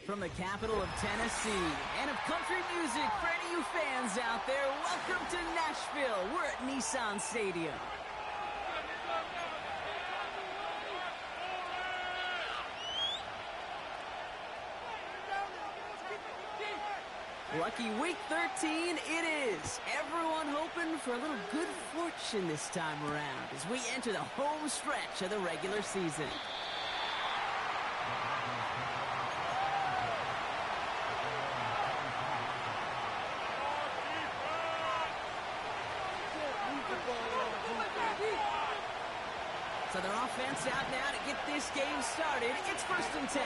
From the capital of Tennessee and of country music, for any of you fans out there, welcome to Nashville. We're at Nissan Stadium. Lucky week 13 it is. Everyone hoping for a little good fortune this time around as we enter the home stretch of the regular season. So their offense out now to get this game started. It's 1st and 10.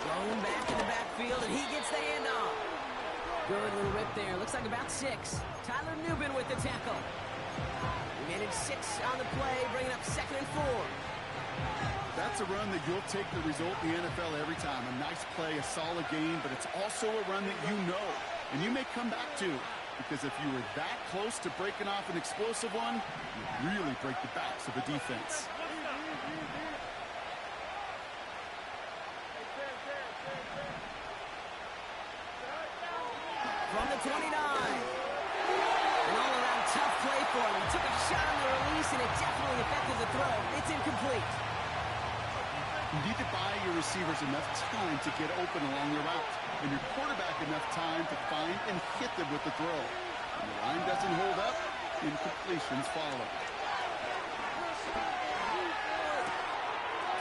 Thrown back in the backfield, and he gets the handoff. Good little rip there. Looks like about 6. Tyler Nubin with the tackle. He managed 6 on the play, bringing up 2nd and 4. That's a run that you'll take the result in the NFL every time. A nice play, a solid game, but it's also a run that you know, and you may come back to. Because if you were that close to breaking off an explosive one, you really break the backs of the defense. From the 29. An all-around tough play for him. He took a shot on the release, and it definitely affected the throw. It's incomplete. You need to buy your receivers enough time to get open along the route, and your quarterback enough time to find and hit them with the throw. When the line doesn't hold up, incompletions follow.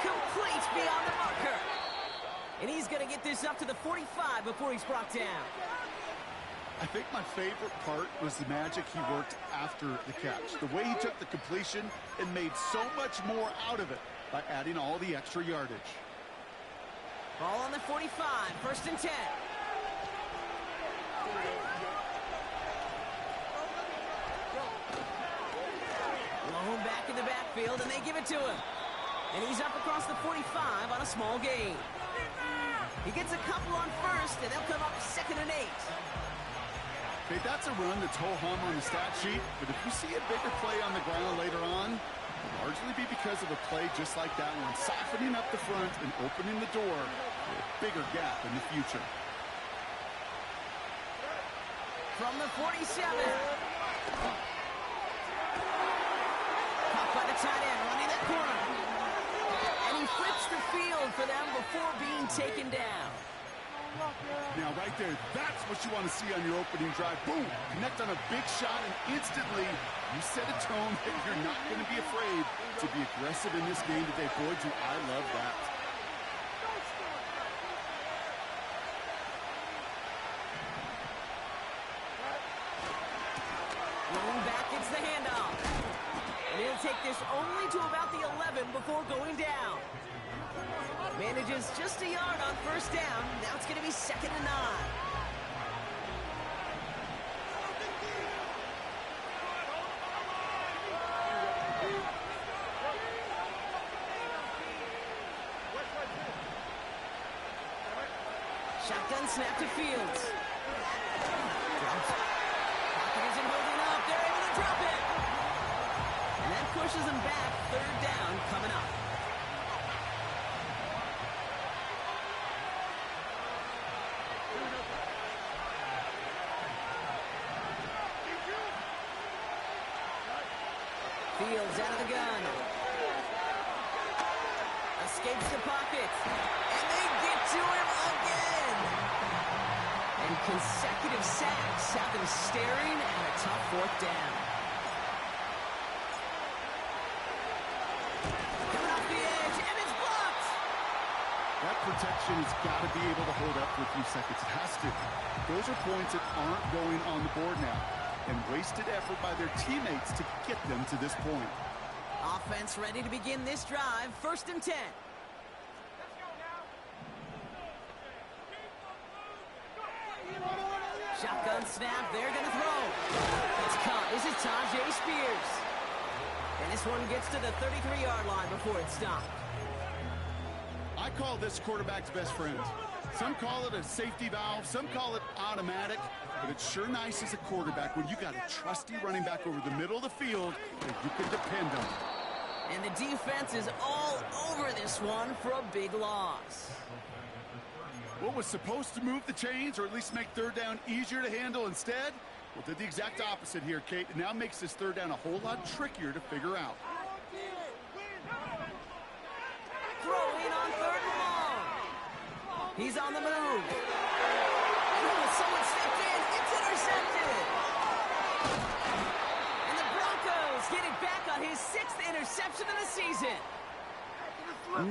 Complete beyond the marker. And he's going to get this up to the 45 before he's brought down. I think my favorite part was the magic he worked after the catch. The way he took the completion and made so much more out of it by adding all the extra yardage. Ball on the 45, 1st and 10. Blown back in the backfield, and they give it to him. And he's up across the 45 on a small gain. He gets a couple on 1st, and they'll come up 2nd and 8. Okay, that's a run that's ho-hum on the stat sheet, but if you see a bigger play on the ground later on, it'll largely be because of a play just like that one, softening up the front and opening the door for a bigger gap in the future. From the 47. Caught by the tight end, running that corner. And he flips the field for them before being taken down. Now, right there, that's what you want to see on your opening drive. Boom! Connect on a big shot, and instantly you set a tone that you're not going to be afraid to be aggressive in this game today. Boy, do I love that. Rolling back, it's the handoff. And he'll take this only to about the 11 before going down. Manages just a yard on 1st down. Now it's going to be 2nd and 9. Shotgun snap to Fields. Drops. Pocket isn't holding up. They're able to drop it. And that pushes them back. 3rd down coming up. Fields out of the gun. Escapes the pocket. And they get to him again. And consecutive sacks have them staring at a tough 4th down. Coming off the edge, and it's blocked. That protection has got to be able to hold up for a few seconds. It has to. Those are points that aren't going on the board now. And wasted effort by their teammates to get them to this point. Offense ready to begin this drive. 1st and 10. Shotgun snap. They're going to throw. It's caught. This is Tajay Spears. And this one gets to the 33-yard line before it's stopped. I call this quarterback's best friend. Some call it a safety valve. Some call it automatic. But it's sure nice as a quarterback when you got a trusty running back over the middle of the field that you can depend on. And the defense is all over this one for a big loss. What was supposed to move the chains, or at least make third down easier to handle instead? Well, did the exact opposite here, Kate. It now makes this third down a whole lot trickier to figure out. Throwing on third and long. He's on the move. Someone stepped in. It's intercepted. And the Broncos get it back on his 6th interception of the season.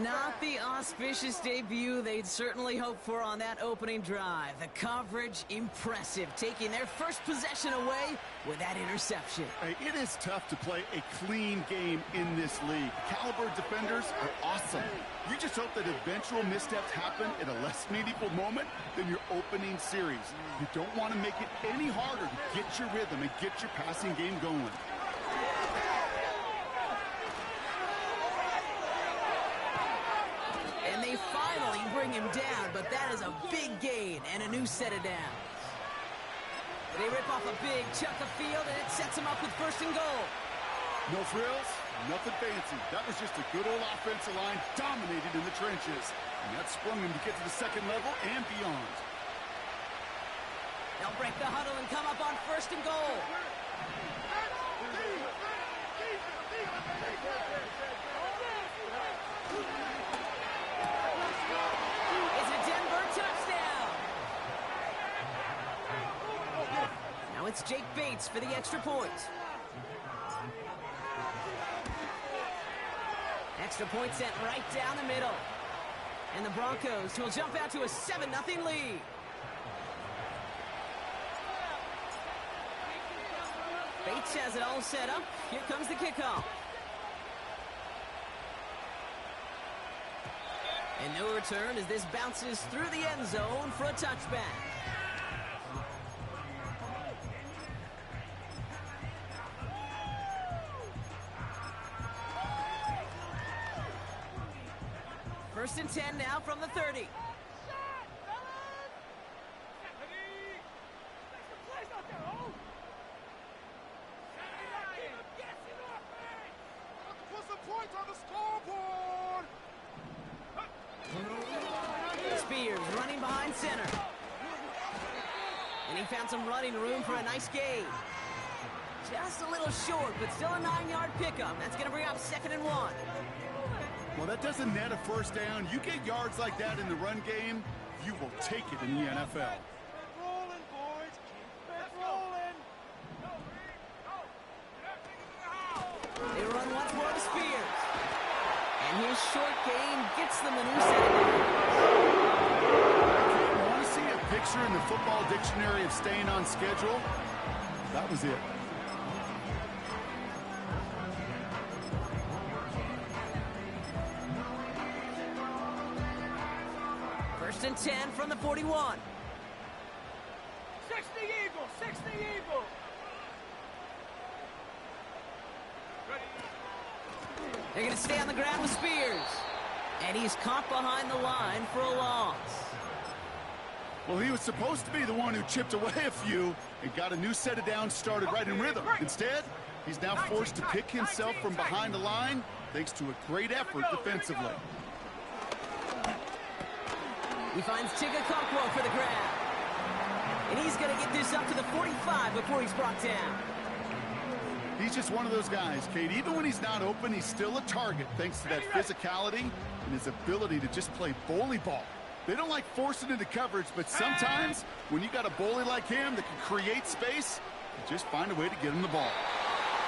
Not the auspicious debut they'd certainly hoped for on that opening drive. The coverage, impressive, taking their first possession away with that interception. Hey, it is tough to play a clean game in this league. The caliber of defenders are awesome. You just hope that eventual missteps happen in a less meaningful moment than your opening series. You don't want to make it any harder to get your rhythm and get your passing game going. And they finally bring him down, but that is a big gain and a new set of downs. They rip off a big chunk of field, and it sets him up with 1st and goal. No frills, nothing fancy. That was just a good old offensive line dominated in the trenches. And that sprung him to get to the 2nd level and beyond. They'll break the huddle and come up on 1st and goal. It's a Denver touchdown. Now it's Jake Bates for the extra point. Extra point sent right down the middle. And the Broncos will jump out to a 7-0 lead. Bates has it all set up. Here comes the kickoff. And no return as this bounces through the end zone for a touchback. First and 10 now from the 30. Spears running behind center. And he found some running room for a nice gain. Just a little short, but still a 9-yard pickup. That's going to bring up 2nd and 1. Well, that doesn't net a 1st down. You get yards like that in the run game, you will take it in the NFL. Keep rolling, boys. Keep it rolling. They run once more to Spears. And his short gain gets them a new set of downs. You want to see a picture in the football dictionary of staying on schedule? That was it. First and 10 from the 41. 60 Eagles, 60 Eagles. They're going to stay on the ground with Spears. And he's caught behind the line for a loss. Well, he was supposed to be the one who chipped away a few and got a new set of downs started right in rhythm. Instead, he's now forced to pick himself from behind the line thanks to a great effort defensively. He finds Chigakonkwo for the grab. And he's going to get this up to the 45 before he's brought down. He's just one of those guys, Kate. Even when he's not open, he's still a target thanks to that physicality and his ability to just play bully ball. They don't like forcing into coverage, but sometimes when you got a bully like him that can create space, you just find a way to get him the ball.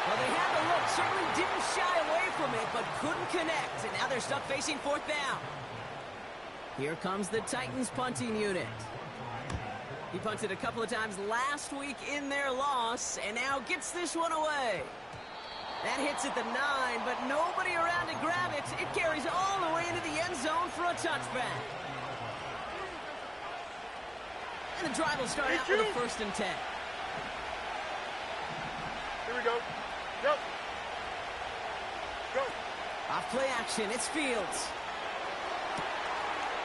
Well, they had the look, certainly didn't shy away from it, but couldn't connect. And now they're stuck facing 4th down. Here comes the Titans punting unit. He punted a couple of times last week in their loss, and now gets this one away. That hits at the 9, but nobody around to grab it. It carries all the way into the end zone for a touchback. And the drive will start out with a 1st and 10. Here we go. Go. Go. Off play action, it's Fields.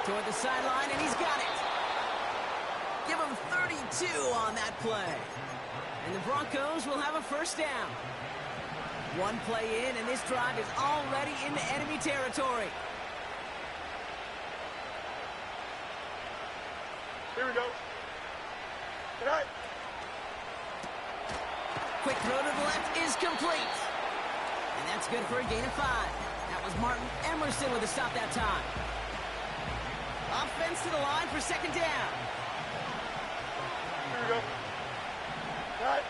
Toward the sideline, and he's got it. Give him 32 on that play. And the Broncos will have a 1st down. One play in, and this drive is already into enemy territory. Here we go. Good night. Quick throw to the left is complete. And that's good for a gain of 5. That was Martin Emerson with a stop that time. Offense to the line for second down. Here we go. Right.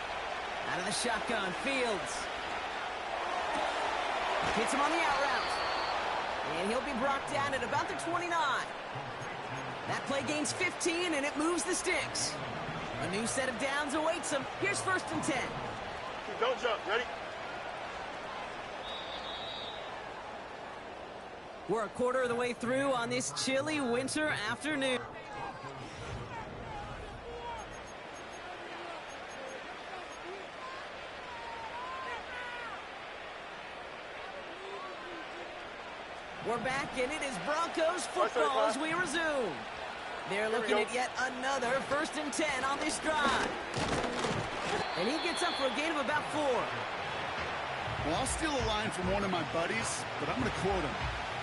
Out of the shotgun, Fields. Hits him on the out route. And he'll be brought down at about the 29. That play gains 15, and it moves the sticks. A new set of downs awaits him. Here's 1st and 10. Don't jump. Ready? We're a quarter of the way through on this chilly winter afternoon. We're back, and it is Broncos football as we resume. They're looking at yet another 1st and 10 on this drive. And he gets up for a gain of about 4. Well, I'll steal a line from one of my buddies, but I'm going to quote him.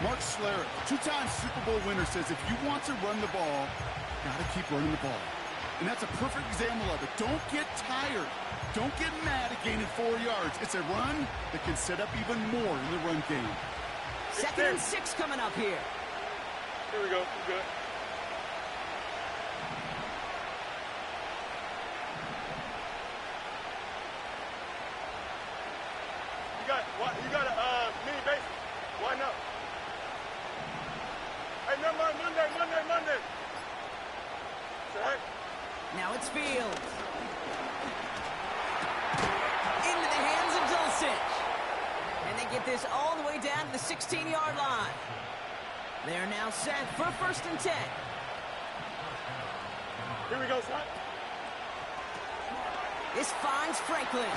Mark Schlereth, 2-time Super Bowl winner, says if you want to run the ball, got to keep running the ball. And that's a perfect example of it. Don't get tired. Don't get mad at gaining 4 yards. It's a run that can set up even more in the run game. 2nd and 6 coming up here. Here we go. We're good. You got a mini base. Why not? Hey, remember Monday. Set. Now it's Fields. Into the hands of Dulcich. And they get this all the way down to the 16-yard line. They're now set for 1st and 10. Here we go, son. This finds Franklin.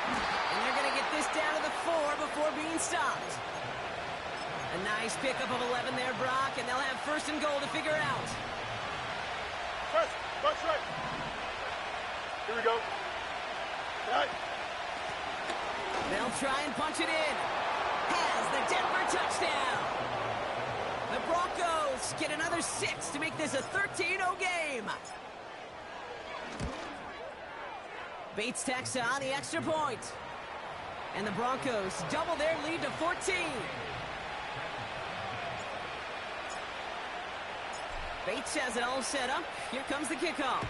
And they're going to get this down to the 4 before being stopped. A nice pickup of 11 there, Brock, and they'll have 1st and goal to figure out. Press right. Here we go. Right. They'll try and punch it in. Has the Denver touchdown. The Broncos get another 6 to make this a 13-0 game. Bates tacks on the extra point. And the Broncos double their lead to 14. Bates has it all set up. Here comes the kickoff.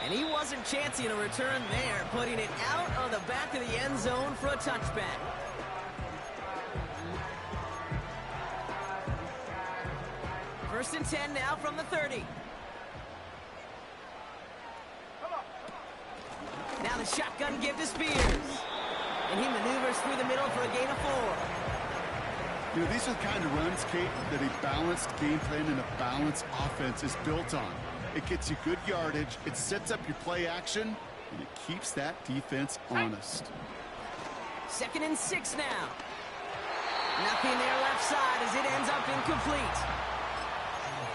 And he wasn't chancing a return there, putting it out of the back of the end zone for a touchback. First and 10 now from the 30. Now the shotgun give to Spears. And he maneuvers through the middle for a gain of 4. You know, these are the kind of runs, Kate, that a balanced game plan and a balanced offense is built on. It gets you good yardage, it sets up your play action, and it keeps that defense honest. 2nd and 6 now. Nothing there left side as it ends up incomplete.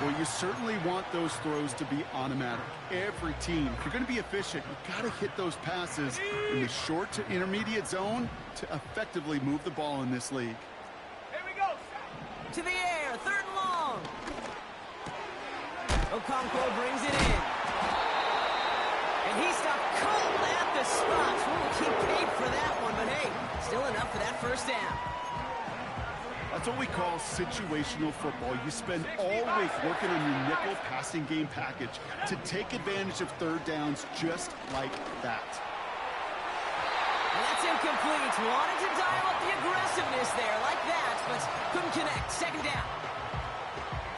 Well, you certainly want those throws to be automatic. Every team, if you're going to be efficient, you've got to hit those passes in the short to intermediate zone to effectively move the ball in this league. Here we go. To the air, 3rd and long. Okonkwo brings it in. And he stopped cold at the spot. We'll keep paid for that one, but hey, still enough for that 1st down. That's what we call situational football. You spend all week working on your nickel passing game package to take advantage of 3rd downs just like that. And that's incomplete. Wanted to dial up the aggressiveness there like that, but couldn't connect. 2nd down.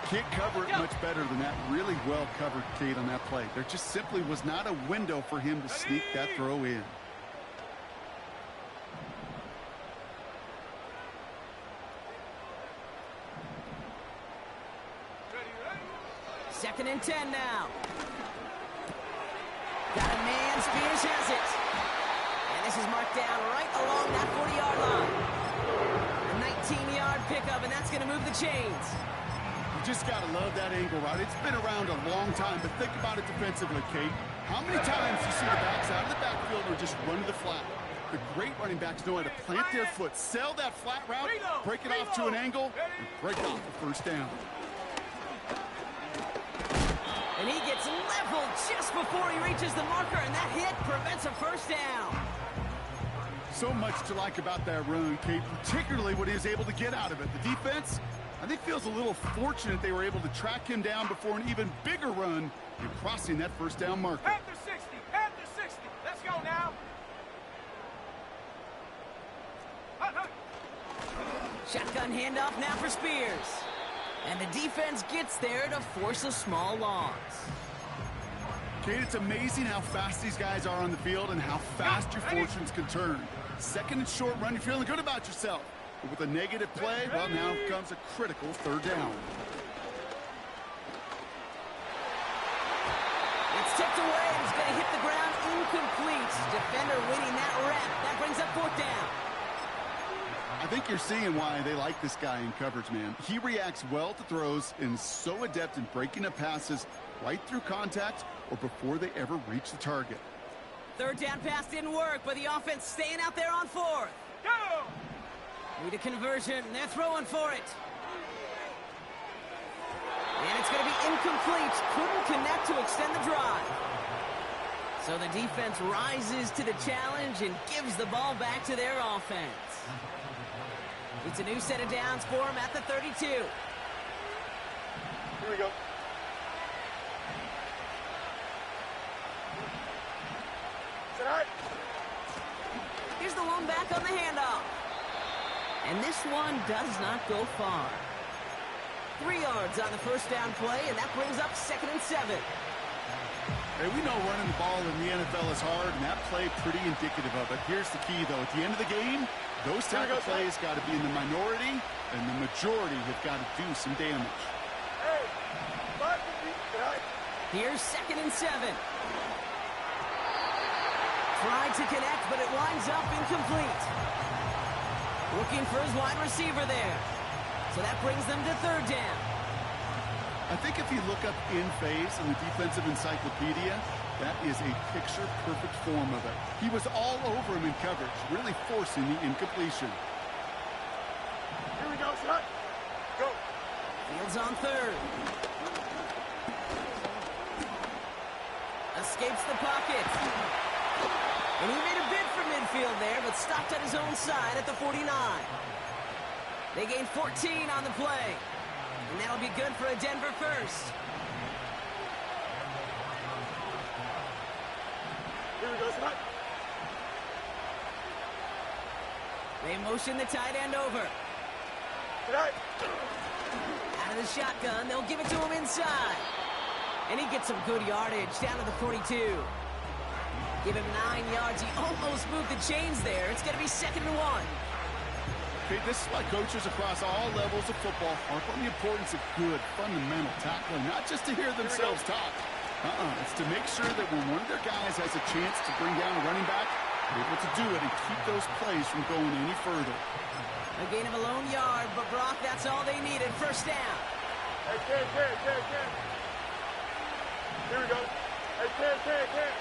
Can't cover it much better than that. Really well covered, Kate, on that play. There just simply was not a window for him to sneak that throw in. Second and 10 now. Got a man. Spears has it. And this is marked down right along that 40-yard line. A 19-yard pickup, and that's going to move the chains. You just got to love that angle route. It's been around a long time, but think about it defensively, Kate. How many times do you see the backs out of the backfield or just run to the flat? The great running backs know how to plant their foot, sell that flat route, break it off to an angle, and break off the first down. And he gets leveled just before he reaches the marker, and that hit prevents a first down. So much to like about that run, Kate, particularly what he was able to get out of it. The defense, I think, feels a little fortunate they were able to track him down before an even bigger run in crossing that first down marker. After 60, after 60. Let's go now. Shotgun handoff now for Spears. And the defense gets there to force a small loss. Kate, it's amazing how fast these guys are on the field and how fast your fortunes can turn. Second and short run, you're feeling good about yourself. But with a negative play, well, now comes a critical third down. It's tipped away and it's going to hit the ground incomplete. Defender winning that rep. That brings up fourth down. I think you're seeing why they like this guy in coverage, man. He reacts well to throws and is so adept in breaking up passes right through contact or before they ever reach the target. Third down pass didn't work, but the offense staying out there on fourth. Go! Need a conversion. They're throwing for it. And it's going to be incomplete. Couldn't connect to extend the drive. So the defense rises to the challenge and gives the ball back to their offense. It's a new set of downs for him at the 32. Here we go. Tonight. Here's the one back on the handoff. And this one does not go far. 3 yards on the first down play, and that brings up 2nd and 7. Hey, we know running the ball in the NFL is hard, and that play pretty indicative of it. Here's the key, though. At the end of the game, those type of plays got to be in the minority, and the majority have got to do some damage. Hey, 5 to beat tonight. Here's 2nd and 7. Tried to connect, but it winds up incomplete. Looking for his wide receiver there. So that brings them to third down. I think if you look up in phase in the defensive encyclopedia, that is a picture-perfect form of it. He was all over him in coverage, really forcing the incompletion. Here we go, son. Go. Fields on third. Escapes the pocket. And he made a bid for midfield there, but stopped at his own side at the 49. They gain 14 on the play. And that'll be good for a Denver first. Here we go, son. They motion the tight end over. Tonight. Out of the shotgun, they'll give it to him inside. And he gets some good yardage down to the 42. Give him 9 yards. He almost moved the chains there. It's going to be 2nd and 1. Okay, this is why coaches across all levels of football harp on the importance of good, fundamental tackling, not just to hear themselves talk. It's to make sure that when one of their guys has a chance to bring down a running back, they're able to do it and keep those plays from going any further. A gain of a lone yard, but Brock, that's all they needed. First down. Hey, Ken. Here we go. Hey, Ken.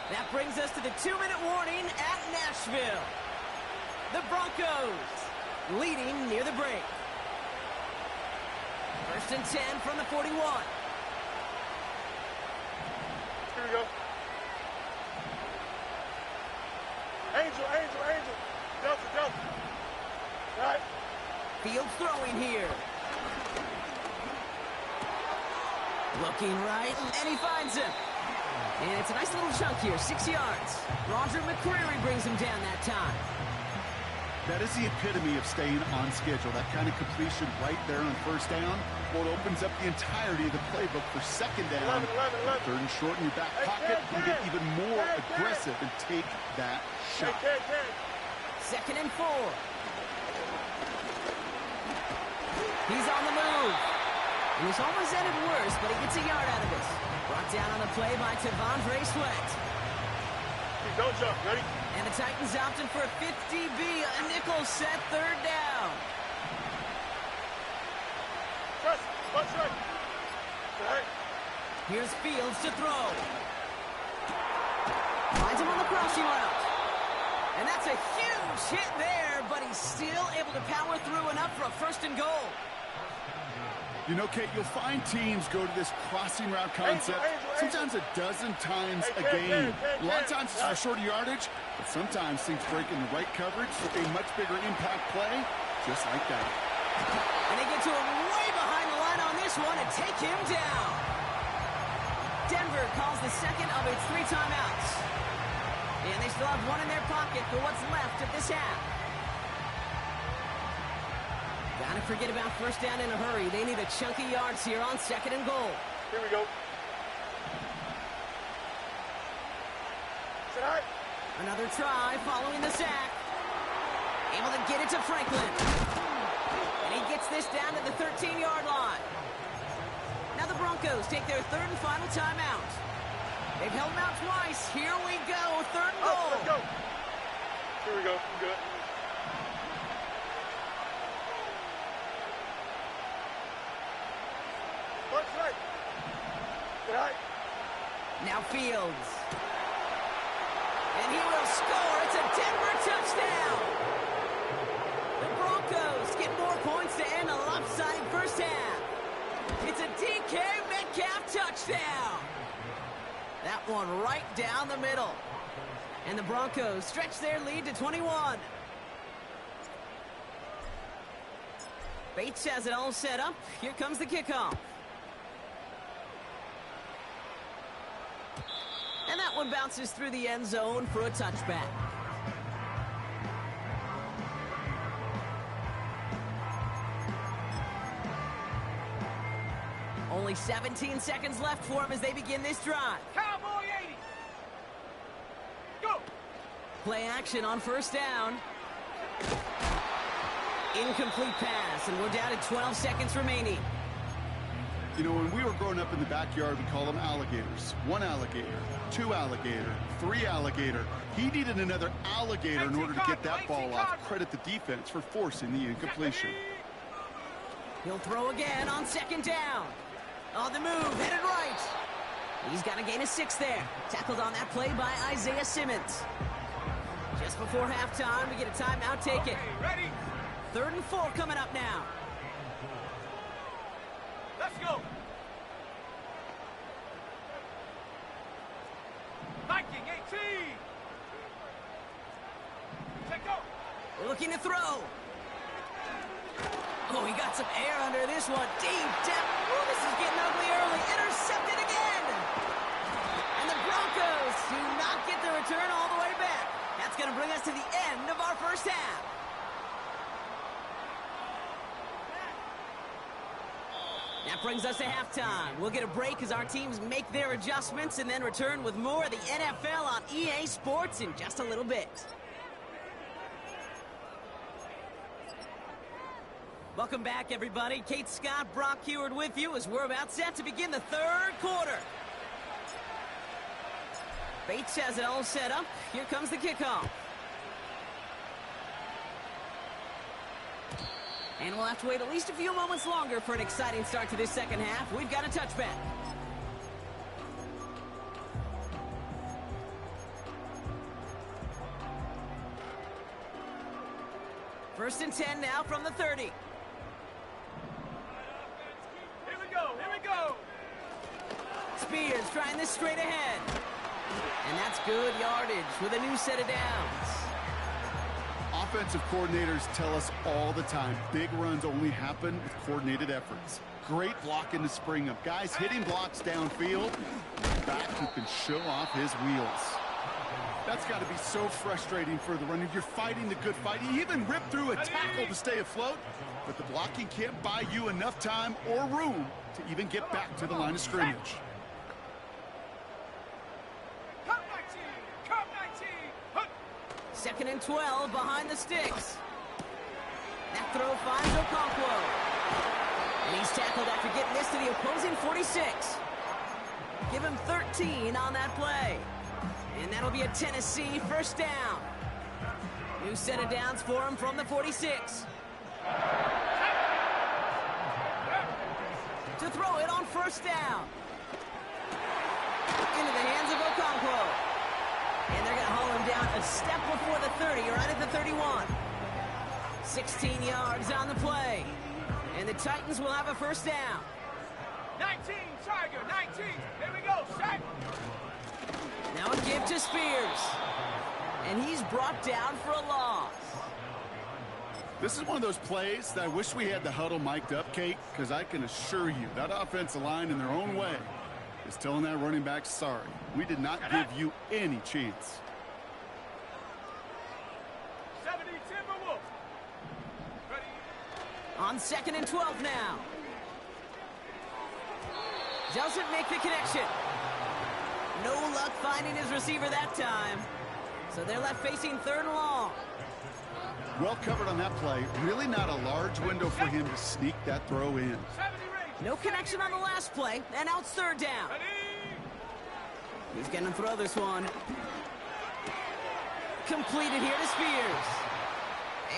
That brings us to the 2-minute warning at Nashville. The Broncos leading near the break. 1st and 10 from the 41. Here we go. Angel. Delta. Right. Field throwing here. Looking right, and he finds him. And it's a nice little chunk here, 6 yards. Roger McCreary brings him down that time. That is the epitome of staying on schedule. That kind of completion right there on first down. Well, it opens up the entirety of the playbook for second down. 11. Third and short in your back pocket. You get even more aggressive and take that shot. Hey, 2nd and 4. He's on the move. He was almost ended worse, but he gets a yard out of it. Brought down on the play by T'Vondre Sweat. Don't jump. Ready? And the Titans opting for a 50B, a nickel set, third down. Trust. Punch right. Right. Here's Fields to throw. Finds him on the crossing route. And that's a huge hit there, but he's still able to power through enough for a first and goal. You know, Kate, you'll find teams go to this crossing route concept sometimes a dozen times a game. A lot of times it's for shorter yardage, but sometimes things break in the right coverage for a much bigger impact play, just like that. And they get to him way behind the line on this one and take him down. Denver calls the second of its 3 timeouts. And they still have one in their pocket for what's left of this half. Gotta forget about first down in a hurry. They need a chunky yards here on second and goal. Here we go. Sit high. Another try following the sack. Able to get it to Franklin. And he gets this down to the 13-yard line. Now the Broncos take their third and final timeout. They've held them out twice. Here we go. Third and goal. Let's go. Here we go. Good. Punch right. Sit high. Now Fields. And he will score. It's a Denver touchdown. The Broncos get more points to end a lopsided first half. It's a DK Metcalf touchdown. That one right down the middle. And the Broncos stretch their lead to 21. Bates has it all set up. Here comes the kickoff. And that one bounces through the end zone for a touchback. Only 17 seconds left for him as they begin this drive. Cowboy 80. Go. Play action on first down. Incomplete pass, and we're down to 12 seconds remaining. You know, when we were growing up in the backyard, we call them alligators. 1 alligator, 2 alligator, 3 alligator. He needed another alligator in order to get that ball off. Credit the defense for forcing the incompletion. He'll throw again on second down. On the move, headed right. He's got a gain of 6 there. Tackled on that play by Isaiah Simmons. Just before halftime, we get a timeout taken. Ready? 3rd and 4 coming up now. Let's go. Viking 18. Check go. Looking to throw. Oh, he got some air under this one. Deep down. Oh, this is getting ugly early. Intercepted again. And the Broncos do not get the return all the way back. That's going to bring us to the end of our first half. That brings us to halftime. We'll get a break as our teams make their adjustments and then return with more of the NFL on EA Sports in just a little bit. Welcome back, everybody. Kate Scott, Brock Heward with you as we're about set to begin the 3rd quarter. Bates has it all set up. Here comes the kickoff. And we'll have to wait at least a few moments longer for an exciting start to this second half. We've got a touchback. First and 10 now from the 30. Here we go. Here we go. Spears trying this straight ahead. And that's good yardage with a new set of downs. Offensive coordinators tell us all the time, big runs only happen with coordinated efforts. Great blocking to spring them. Guys hitting blocks downfield, back who can show off his wheels. That's got to be so frustrating for the runner. You're fighting the good fight. You even rip through a tackle to stay afloat, but the blocking can't buy you enough time or room to even get back to the line of scrimmage. Second and 12 behind the sticks. That throw finds Okonkwo. And he's tackled after getting this to the opposing 46. Give him 13 on that play. And that'll be a Tennessee first down. New set of downs for him from the 46. to throw it on first down. Into the hands of Okonkwo. And they're going to haul him down a step before the 30, right at the 31. 16 yards on the play. And the Titans will have a first down. 19, Tiger, 19. Here we go, sack. Now a give to Spears. And he's brought down for a loss. This is one of those plays that I wish we had the huddle mic'd up, Kate, because I can assure you that offensive line in their own way is telling that running back, sorry, we did not give you any chance. 70, Timberwolves. Ready? On 2nd and 12 now. Doesn't make the connection. No luck finding his receiver that time. So they're left facing 3rd and long. Well covered on that play. Really not a large window for him to sneak that throw in. 70 range. No connection on the last play, and now it's 3rd down. Ready? He's going to throw this one. Completed here to Spears.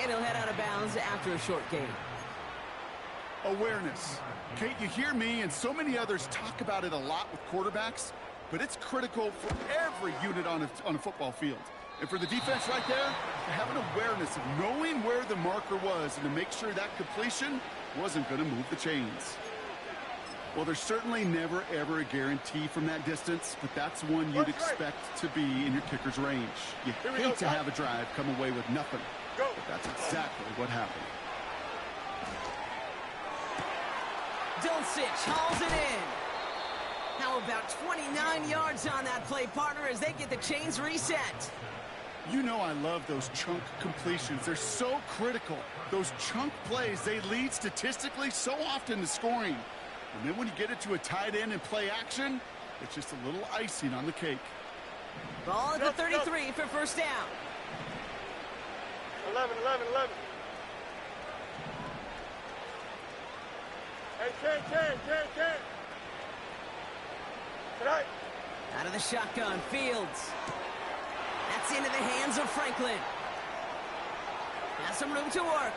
And he'll head out of bounds after a short gain. Awareness. Kate, you hear me and so many others talk about it a lot with quarterbacks, but it's critical for every unit on a football field. And for the defense right there, to have an awareness of knowing where the marker was and to make sure that completion wasn't going to move the chains. Well, there's certainly never, ever a guarantee from that distance, but that's one you'd expect to be in your kicker's range. You hate to have a drive come away with nothing, but that's exactly what happened. Dulcich hauls it in. How about 29 yards on that play, partner, as they get the chains reset? You know I love those chunk completions. They're so critical. Those chunk plays, they lead statistically so often to scoring. And then when you get it to a tight end and play action, it's just a little icing on the cake. Ball at the 33 for first down. 11. Hey, 10. Tonight. Out of the shotgun, Fields. That's into the hands of Franklin. Has some room to work.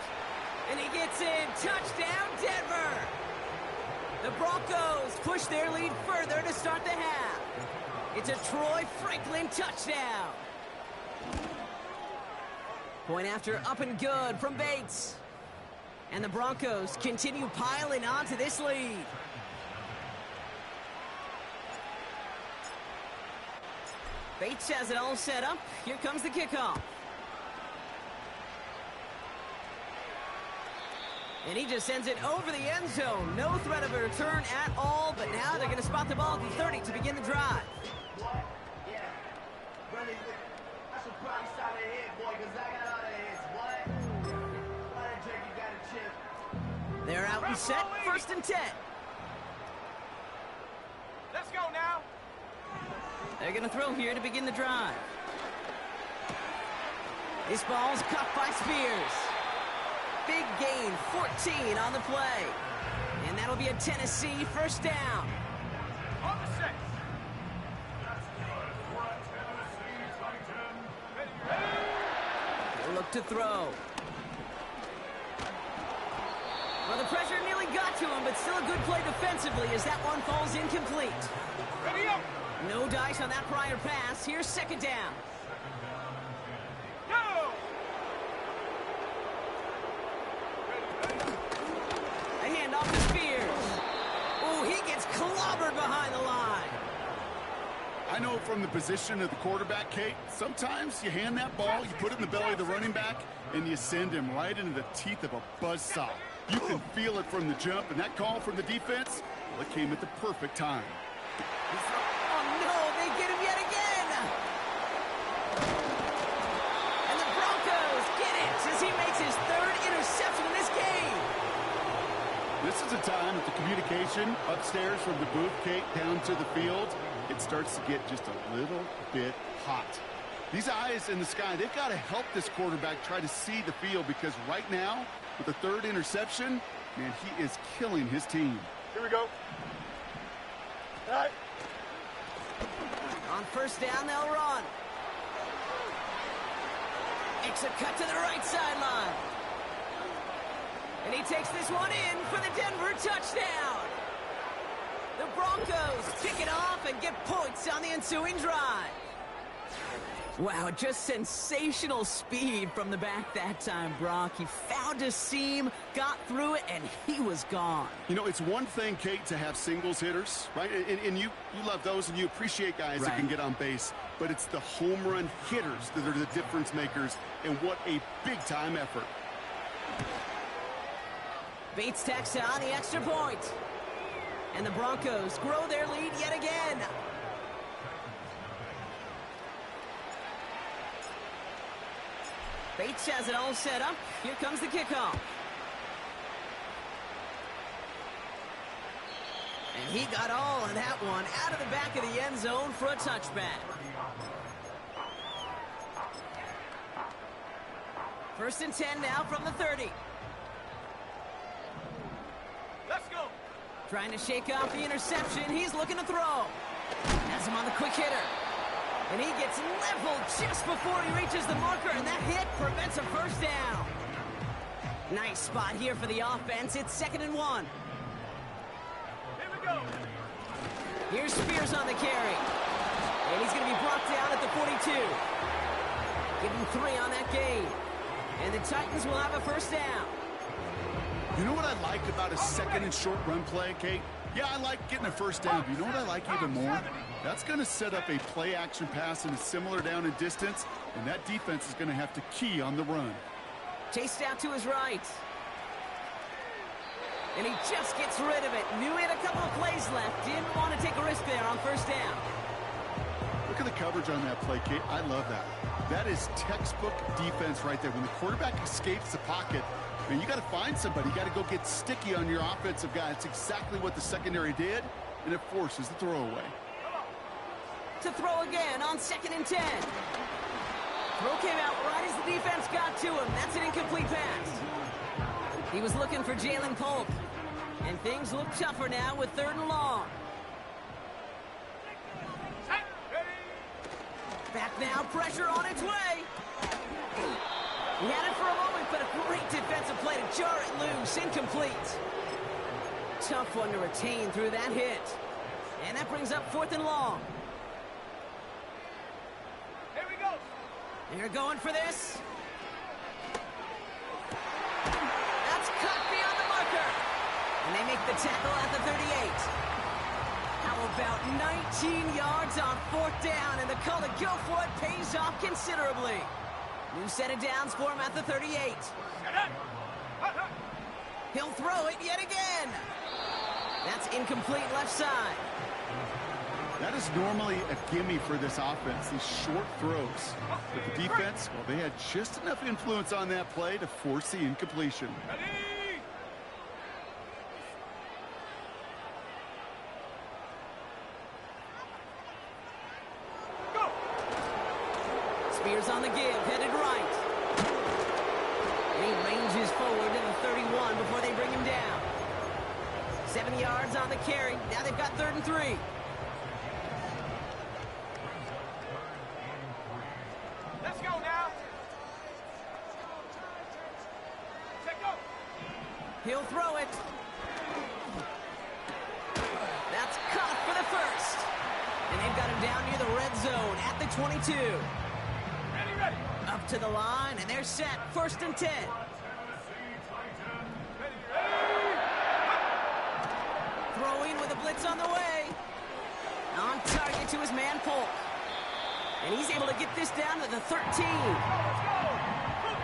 And he gets in. Touchdown, Denver. The Broncos push their lead further to start the half. It's a Troy Franklin touchdown. Point after up and good from Bates. And the Broncos continue piling onto this lead. Bates has it all set up. Here comes the kickoff. And he just sends it over the end zone. No threat of a return at all, but now they're going to spot the ball at the 30 to begin the drive. They're out and set, 1st and 10. Let's go now. They're going to throw here to begin the drive. This ball's caught by Spears. Big gain, 14 on the play. And that'll be a Tennessee first down. On the 6. They'll look to throw. Well, the pressure nearly got to him, but still a good play defensively as that one falls incomplete. Ready up. No dice on that prior pass. Here's 2nd down. Go. A handoff to Spears. Oh, he gets clobbered behind the line. I know from the position of the quarterback, Kate, sometimes you hand that ball, you put it in the belly of the running back, and you send him right into the teeth of a buzzsaw. You can feel it from the jump, and that call from the defense, well, it came at the perfect time. Oh, no, they get him yet again. And the Broncos get it as he makes his 3rd interception in this game. This is a time that the communication upstairs from the booth, Kate, down to the field, it starts to get just a little bit hot. These eyes in the sky, they've got to help this quarterback try to see the field because right now, with the 3rd interception, man, he is killing his team. Here we go. All right. On first down, they'll run. Makes a cut to the right sideline. And he takes this one in for the Denver touchdown. Broncos kick it off and get points on the ensuing drive. Wow, just sensational speed from the back that time, Brock. He found a seam, got through it, and he was gone. You know, it's one thing, Kate, to have singles hitters, right? And you love those, and you appreciate guys that can get on base. But it's the home run hitters that are the difference makers, and what a big-time effort. Bates tacks on the extra point. And the Broncos grow their lead yet again. Bates has it all set up. Here comes the kickoff. And he got all of that one out of the back of the end zone for a touchback. First and 10 now from the 30. Let's go. Trying to shake off the interception. He's looking to throw. Has him on the quick hitter. And he gets leveled just before he reaches the marker, and that hit prevents a first down. Nice spot here for the offense. It's 2nd and 1. Here we go. Here's Spears on the carry. And he's going to be brought down at the 42. Give him 3 on that game. And the Titans will have a first down. You know what I like about a second and short run play, Kate? Yeah, I like getting a first down, but you know what I like even more? That's going to set up a play-action pass in a similar down and distance, and that defense is going to have to key on the run. Chased out to his right. And he just gets rid of it. Knew he had a couple of plays left. Didn't want to take a risk there on first down. Look at the coverage on that play, Kate. I love that. That is textbook defense right there. When the quarterback escapes the pocket, man, you got to find somebody. You got to go get sticky on your offensive guy. It's exactly what the secondary did, and it forces the throwaway. To throw again on 2nd and 10. Throw came out right as the defense got to him. That's an incomplete pass. He was looking for Jalen Polk. And things look tougher now with 3rd and long. Back now, pressure on its way. He had it for a moment, but a great defensive play to jar it loose. Incomplete. Tough one to retain through that hit. And that brings up 4th and long. Here we go. They're going for this. That's cut beyond the marker. And they make the tackle at the 38. How about 19 yards on 4th down, and the call to go for it pays off considerably. New set of downs for him at the 38. He'll throw it yet again. That's incomplete left side. That is normally a gimme for this offense, these short throws. But the defense, well, they had just enough influence on that play to force the incompletion. Ready? Go. Spears on the give, headed right. And he ranges forward to the 31 before they bring him down. 7 yards on the carry. Now they've got 3rd and 3. Let's go now. Check go. He'll throw it. That's caught for the first. And they've got him down near the red zone at the 22. Ready, ready. Up to the line, and they're set. 1st and 10. Throwing with a blitz on the way. On target to his man, Polk. And he's able to get this down to the 13.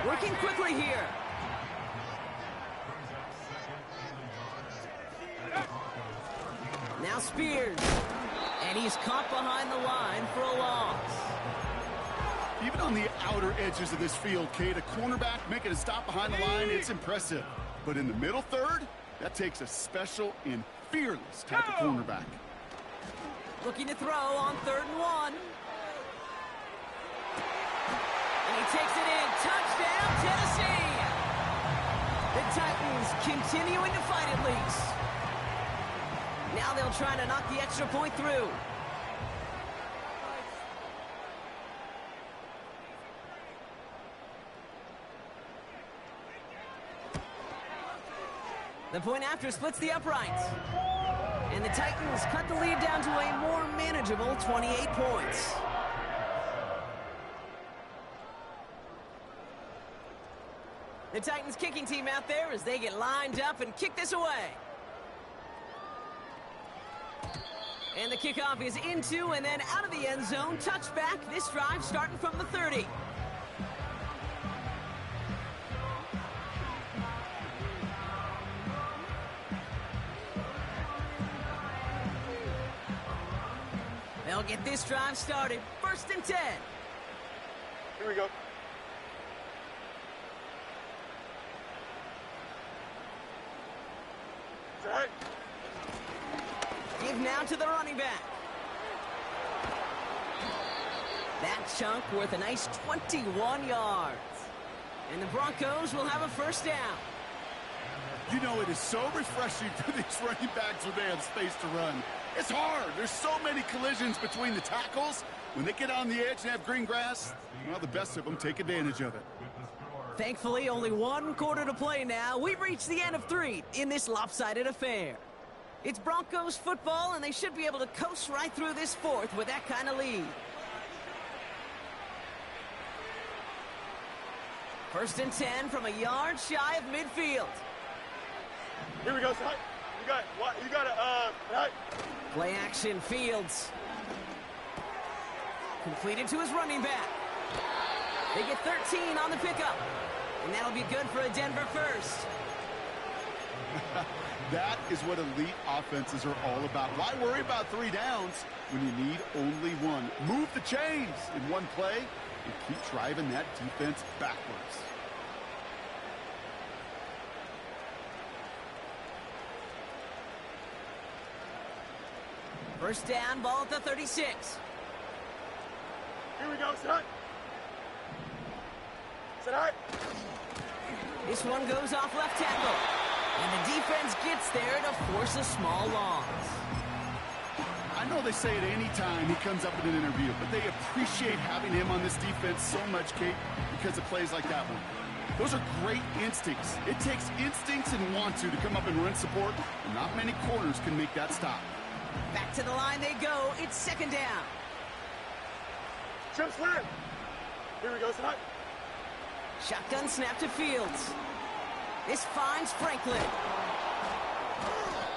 Working quickly here. Now Spears. And he's caught behind the line for a loss. Even on the outer edges of this field, Kate, a cornerback making a stop behind the line, it's impressive. But in the middle third, that takes a special and fearless type of cornerback. Looking to throw on 3rd and 1. And he takes it in. Touchdown, Tennessee! The Titans continuing to fight at least. Now they'll try to knock the extra point through. The point after splits the uprights. And the Titans cut the lead down to a more manageable 28 points. The Titans kicking team out there as they get lined up and kick this away. And the kickoff is into and then out of the end zone. Touchback. This drive starting from the 30. They'll get this drive started. 1st and 10. Here we go. Set. Give now to the running back. That chunk worth a nice 21 yards. And the Broncos will have a 1st down. You know, it is so refreshing for these running backs when they have space to run. It's hard. There's so many collisions between the tackles. When they get on the edge and have green grass, well, the best of them take advantage of it. Thankfully, only 1 quarter to play now. We've reached the end of 3 in this lopsided affair. It's Broncos football, and they should be able to coast right through this 4th with that kind of lead. 1st and 10 from a yard shy of midfield. Here we go, son. You got it. Play action, Fields. Completed to his running back. They get 13 on the pickup. And that'll be good for a Denver 1st. That is what elite offenses are all about. Why worry about 3 downs when you need only 1? Move the chains in one play and keep driving that defense backwards. First down, ball at the 36. Here we go, son. Set up. This one goes off left tackle. And the defense gets there to force a small loss. I know they say it any time he comes up in an interview, but they appreciate having him on this defense so much, Kate, because of plays like that one. Those are great instincts. It takes instincts and want to come up and run support, and not many corners can make that stop. Back to the line they go. It's 2nd down. Trim slam. Here we go, son. Shotgun snap to Fields. This finds Franklin.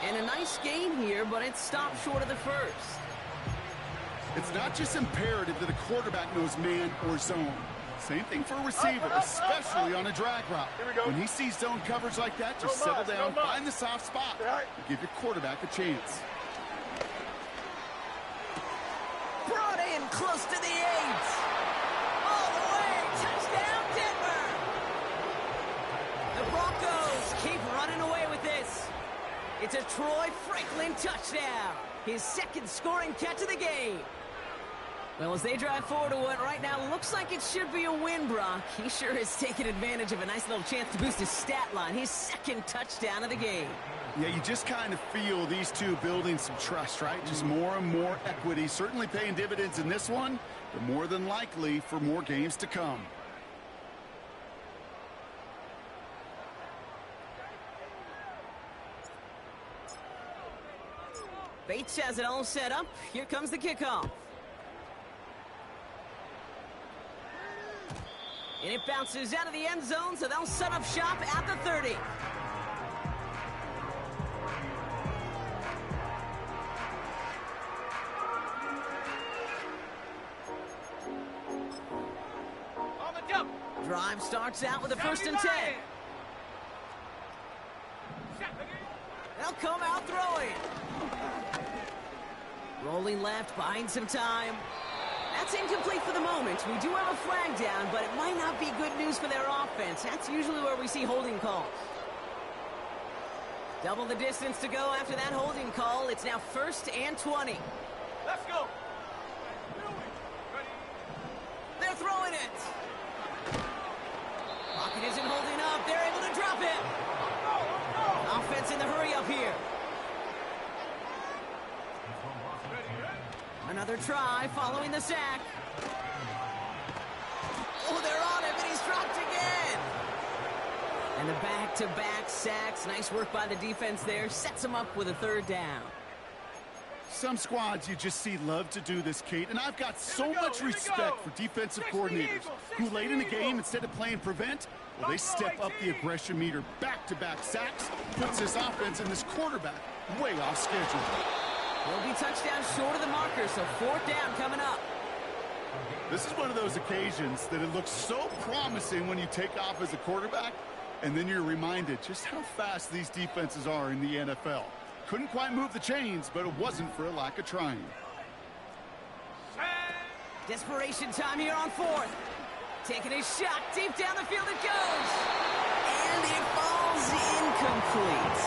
And a nice gain here, but it's stopped short of the 1st. It's not just imperative that a quarterback knows man or zone. Same thing for a receiver, especially on a drag route. Here we go. When he sees zone coverage like that, just settle down, find the soft spot, and give your quarterback a chance. Brought in close to the 8. All the way. Touchdown, Denver. The Broncos keep running away with this. It's a Troy Franklin touchdown. His 2nd scoring catch of the game. Well, as they drive forward to what right now looks like it should be a win, Brock, he sure has taken advantage of a nice little chance to boost his stat line. His 2nd touchdown of the game. Yeah, you just kind of feel these two building some trust, right? Just more and more equity. Certainly paying dividends in this one, but more than likely for more games to come. Bates has it all set up. Here comes the kickoff. And it bounces out of the end zone, so they'll set up shop at the 30. On the jump. Drive starts out with a 1st and 10. They'll come out throwing. Rolling left, buying some time. That's incomplete for the moment. We do have a flag down, but it might not be good news for their offense. That's usually where we see holding calls. Double the distance to go after that holding call. It's now 1st and 20. Let's go. They're throwing it. Pocket isn't holding up. They're able to drop it. Offense in the hurry up here. Another try following the sack. Oh, they're on him, and he's dropped again. And the back-to-back sacks. Nice work by the defense there. Sets him up with a 3rd down. Some squads you just see love to do this, Kate, and I've got so much respect for defensive coordinators who late in the game, instead of playing prevent, well, they step up the aggression meter. Back-to-back sacks puts this offense and this quarterback way off schedule. Will be touchdown short of the marker, so 4th down coming up. This is one of those occasions that it looks so promising when you take off as a quarterback, and then you're reminded just how fast these defenses are in the NFL. Couldn't quite move the chains, but it wasn't for a lack of trying. Desperation time here on 4th. Taking a shot deep down the field it goes. And it falls incomplete.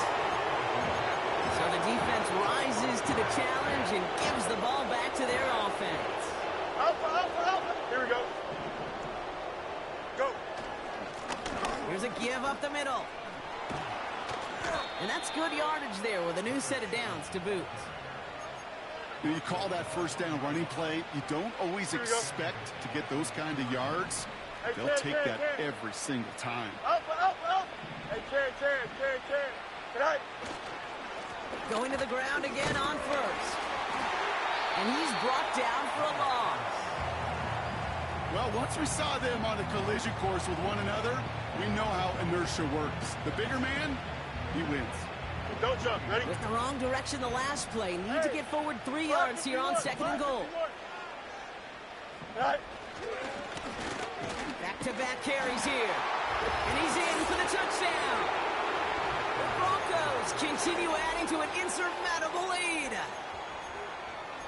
So the defense rises to the challenge and gives the ball back to their offense. Alpha. Here we go. Go. Here's a give up the middle. And that's good yardage there with a new set of downs to boot. You call that first down running play. You don't always expect to get those kind of yards. They'll take that every single time. Alpha. Hey, Terry. Good night. Going to the ground again on 1st. And he's brought down for a loss. Well, once we saw them on a collision course with one another, we know how inertia works. The bigger man, he wins. Don't jump. Ready? With the wrong direction the last play. Need to get forward 3 yards here on 2nd and goal. Right. Back-to-back carries here. And he's in for the touchdown. The Broncos continue adding to an insurmountable lead.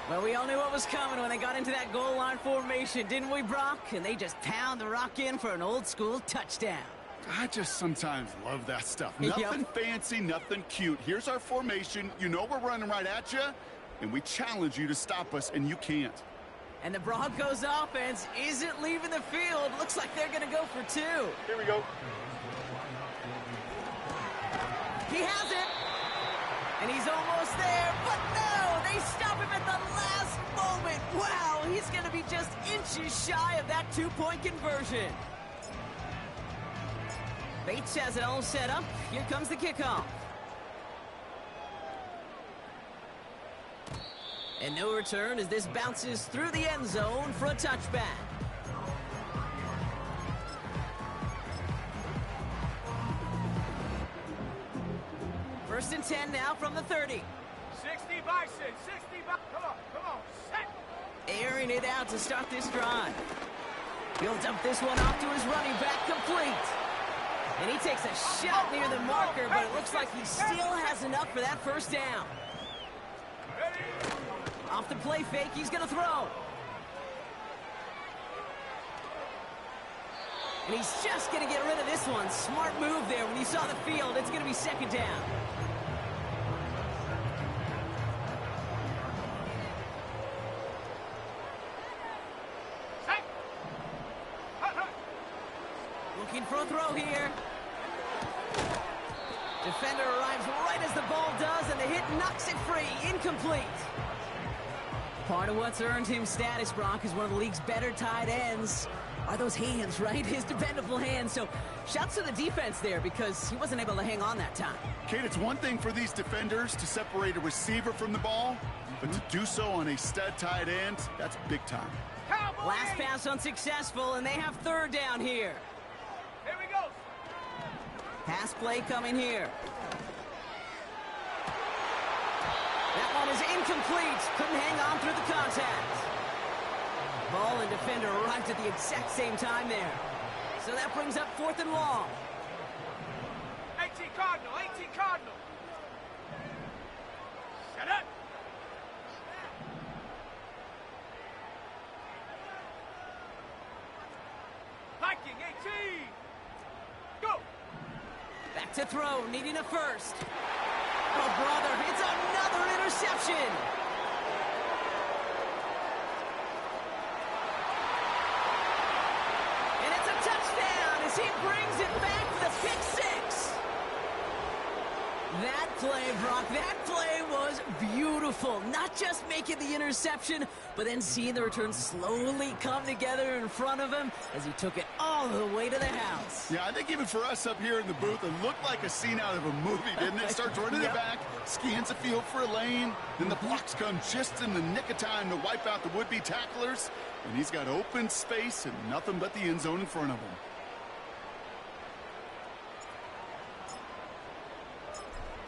Well, we all knew what was coming when they got into that goal line formation, didn't we, Brock? And they just pound the rock in for an old-school touchdown. I just sometimes love that stuff. Nothing fancy, nothing cute. Here's our formation. You know we're running right at you, and we challenge you to stop us, and you can't. And the Broncos offense isn't leaving the field. Looks like they're going to go for 2. Here we go. He has it. And he's almost there, but no! They stop him at the last moment. Wow, he's going to be just inches shy of that 2-point conversion. Bates has it all set up. Here comes the kickoff. And no return as this bounces through the end zone for a touchback. First and 10 now from the 30. 60 Bison. 60 Bison. Come on. Set. Airing it out to start this drive. He'll dump this one off to his running back, complete. And he takes a shot near the marker, but it looks like he still has enough for that first down. Off the play fake, he's going to throw. And he's just going to get rid of this one. Smart move there when he saw the field. It's going to be 2nd down. Looking for a throw here. Defender arrives right as the ball does, and the hit knocks it free. Incomplete. Part of what's earned him status, Brock, is one of the league's better tight ends. Are those hands, right? His dependable hands. So shouts to the defense there because he wasn't able to hang on that time. Kate, it's one thing for these defenders to separate a receiver from the ball, but to do so on a stud tight end, that's big time. Last pass unsuccessful, and they have 3rd down here. Here we go. Pass play coming here. That one is incomplete. Couldn't hang on through the contact. Ball and defender arrived at the exact same time there. So that brings up 4th and long. 18 Cardinal. Set up. Viking 18. Go. Back to throw, needing a first. Oh, brother, it's another interception. And it's a touchdown as he brings it back for the pick 6. That play, Brock, that play was beautiful. Not just making the interception, but then seeing the return slowly come together in front of him as he took it all the way to the house. Yeah, I think even for us up here in the booth, it looked like a scene out of a movie, didn't it? Starts running it back, scans the field for a lane, then the blocks come just in the nick of time to wipe out the would-be tacklers, and he's got open space and nothing but the end zone in front of him.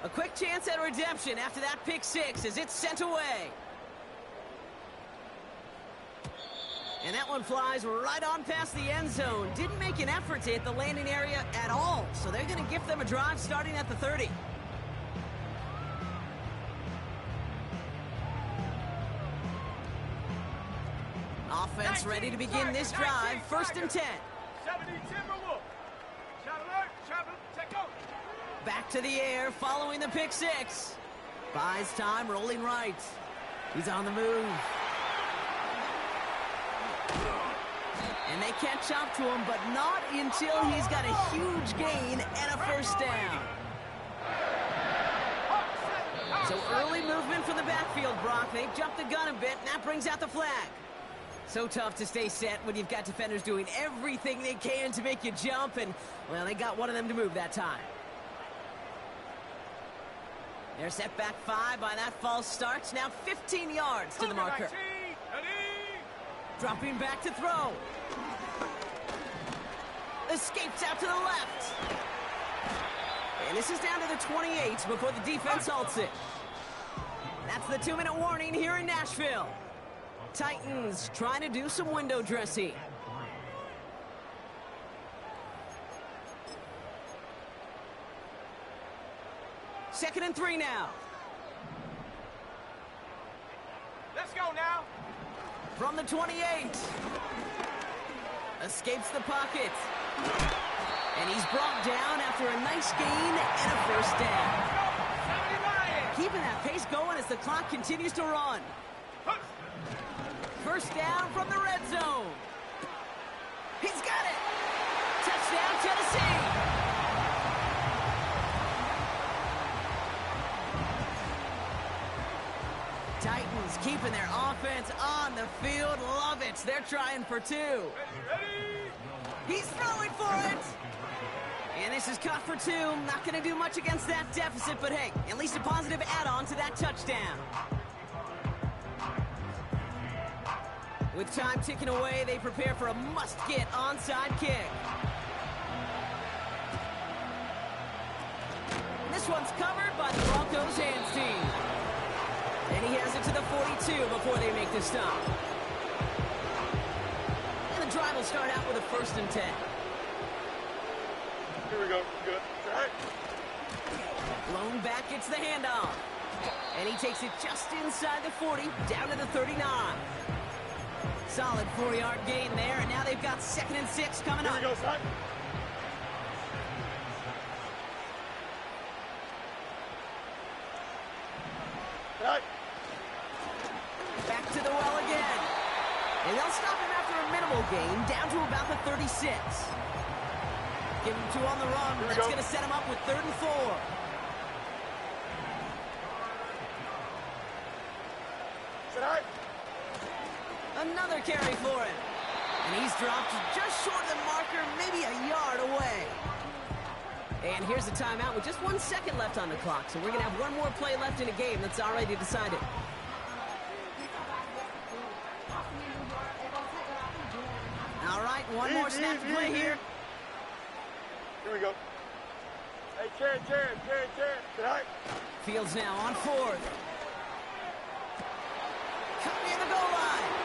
A quick chance at redemption after that pick six as it's sent away. And that one flies right on past the end zone. Didn't make an effort to hit the landing area at all, so they're going to gift them a drive starting at the 30. Offense ready to begin this drive. First and 10. 70 Timberwolves. Shot alert. Check go. Back to the air following the pick six. Buys time, rolling right. He's on the move. And they catch up to him, but not until he's got a huge gain and a first down. So early movement from the backfield, Brock. They jumped the gun a bit, and that brings out the flag. So tough to stay set when you've got defenders doing everything they can to make you jump, and, well, they got one of them to move that time. They're set back 5 by that false start. Now 15 yards to the marker. Dropping back to throw. Escapes out to the left. And this is down to the 28 before the defense halts it. That's the 2-minute warning here in Nashville. Titans trying to do some window dressing. Second and 3 now. Let's go now. From the 28. Escapes the pocket. And he's brought down after a nice gain and a first down. Keeping that pace going as the clock continues to run. First down from the red zone. He's got it. Touchdown, Tennessee. Titans keeping their offense on the field. Love it. They're trying for 2. Ready. He's throwing for it. And this is caught for 2. Not going to do much against that deficit, but hey, at least a positive add-on to that touchdown. With time ticking away, they prepare for a must-get onside kick. This one's covered by the Broncos hands team. And he has it to the 42 before they make the stop. And the drive will start out with a first and 10. Here we go. Good. All right. Blown back gets the handoff. And he takes it just inside the 40, down to the 39. Solid 4-yard gain there, and now they've got 2nd and 6 coming up. Here we go, son. All right. Back to the well again. And they'll stop him after a minimal gain, down to about the 36. Give him 2 on the run. That's going to set him up with 3rd and 4. All right. Another carry for him. And he's dropped just short of the marker, maybe a yard away. And here's the timeout with just 1 second left on the clock. So we're going to have one more play left in a game that's already decided. All right, one more snap to play here. Here we go. Hey, Jared. All right. Fields now on 4th. Coming in the goal line.